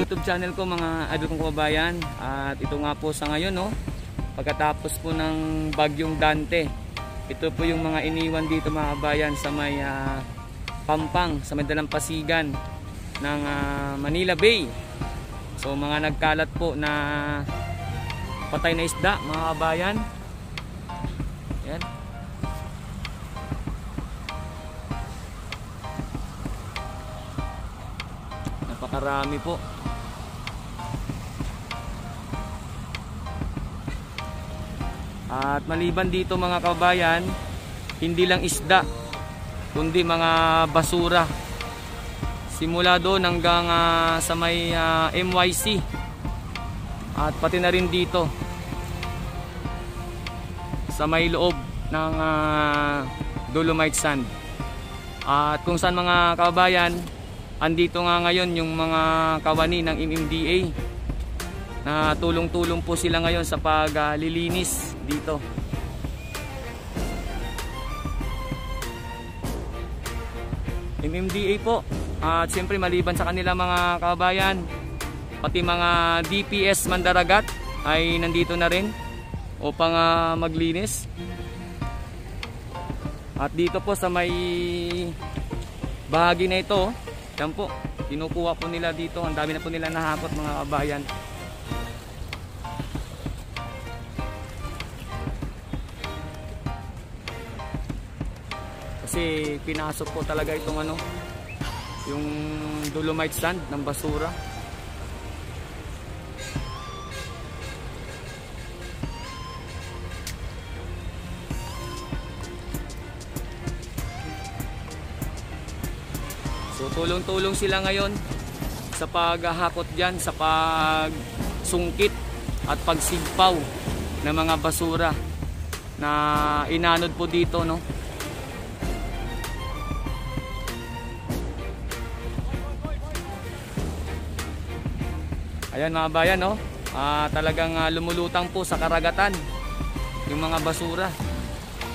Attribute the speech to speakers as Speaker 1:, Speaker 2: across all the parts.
Speaker 1: YouTube channel ko mga idol kong kababayan. At ito nga po sa ngayon, no, pagkatapos po ng bagyong Dante, ito po yung mga iniwan dito mga kababayan sa may Pampang, sa may dalampasigan ng Manila Bay. So mga nagkalat po na patay na isda mga kababayan. Yan. Napakarami po. At maliban dito mga kababayan, hindi lang isda, kundi mga basura. Simula doon hanggang sa may MYC. At pati na rin dito sa may loob ng Dolomite Sand. At kung saan mga kababayan, andito nga ngayon yung mga kawani ng MMDA na tulong-tulong po sila ngayon sa paglilinis dito. MMDA po. At siyempre maliban sa kanila mga kababayan, pati mga DPS Mandaragat ay nandito na rin upang maglinis. At dito po sa may bahagi na ito, yan po, kinukuha po nila dito. Ang dami na po nila nahakot mga kababayan. Kasi pinasok po talaga itong yung Dolomite Sand ng basura. So tulong-tulong sila ngayon sa paghahakot dyan, sa pagsungkit at pagsigpaw ng mga basura na inanod po dito, no? Ayan mga bayan, no? Talagang lumulutang po sa karagatan yung mga basura.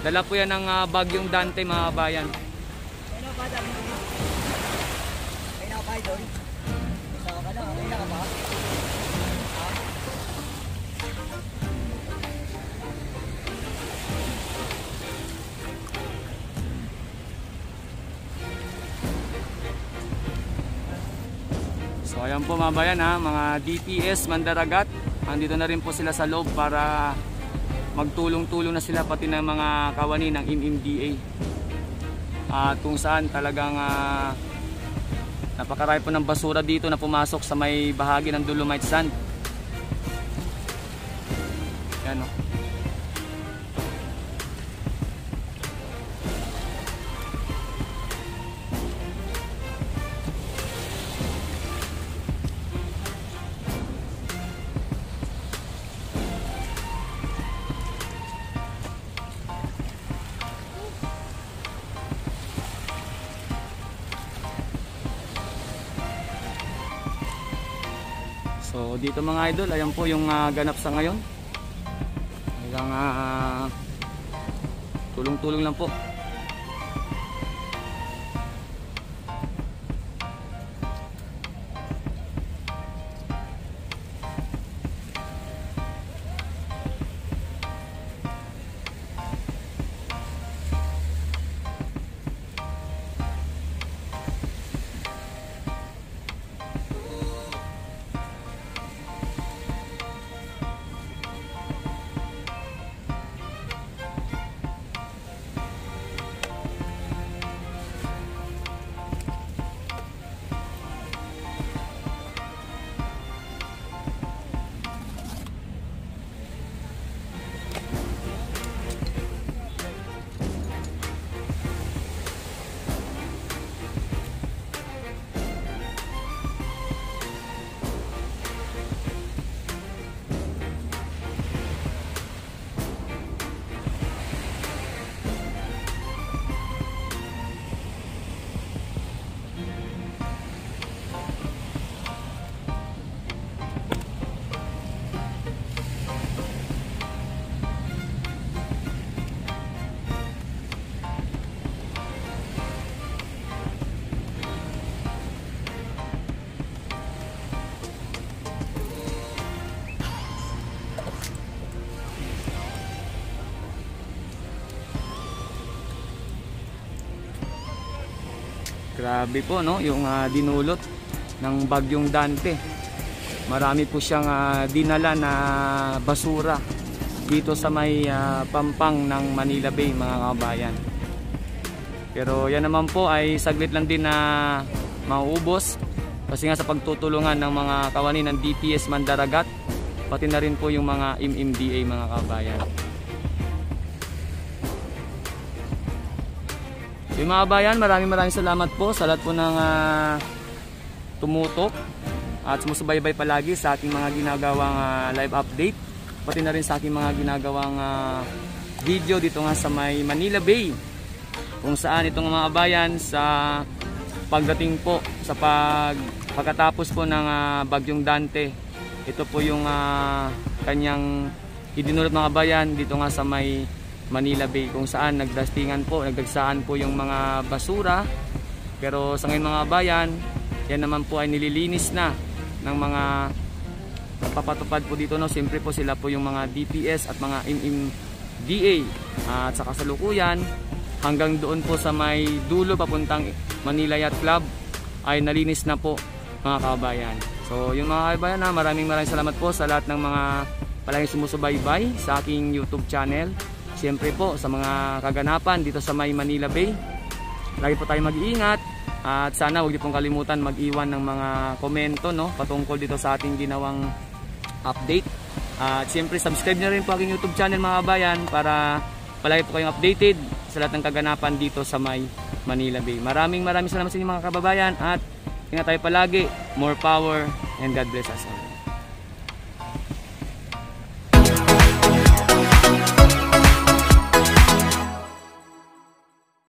Speaker 1: Dala po yan ng bagyong Dante mga bayan. So ayan po mga bayan, mga DPS Mandaragat, andito na rin po sila sa loob para magtulong-tulong na sila, pati ng mga kawani ng MMDA. At kung saan talagang napakarami po ng basura dito na pumasok sa may bahagi ng Dolomite Sand. Yan, no? So dito mga idol, ayan po yung ganap sa ngayon. Hanggang tulong-tulong lang po. Grabe po, no, yung dinulot ng bagyong Dante. Marami po siyang dinala na basura dito sa may pampang ng Manila Bay, mga kabayan. Pero yan naman po ay saglit lang din na mauubos kasi nga sa pagtutulungan ng mga kawani ng DPS Mandaragat, pati na rin po yung mga MMDA, mga kabayan. So, mga kabayan, maraming salamat po sa lahat po ng tumutok at sumusubaybay palagi sa ating mga ginagawang live update, pati na rin sa ating mga ginagawang video dito nga sa may Manila Bay, kung saan itong mga kabayan sa pagdating po sa pagkatapos po ng bagyong Dante, ito po yung kanyang idinulot mga kabayan dito nga sa may Manila Bay, kung saan nagdagsaan po yung mga basura. Pero sa ngayon mga kabayan, yan naman po ay nililinis na ng mga papatupad po dito, no. Siyempre po sila po yung mga DPS at mga MMDA, at sa kasalukuyan hanggang doon po sa may dulo papuntang Manila Yacht Club ay nalinis na po, mga kabayan. So yung mga kabayan, maraming salamat po sa lahat ng mga palaging sumusubaybay sa aking YouTube channel. Siyempre po sa mga kaganapan dito sa may Manila Bay, lagi po tayo mag-iingat. At sana huwag niyo pong kalimutan mag-iwan ng mga komento, no, patungkol dito sa ating ginawang update. At siyempre subscribe na rin po aking YouTube channel, mga kabayan, para palagi po kayong updated sa lahat ng kaganapan dito sa may Manila Bay. Maraming salamat sa inyo, mga kababayan, at ingat tayo palagi. More power and God bless us all.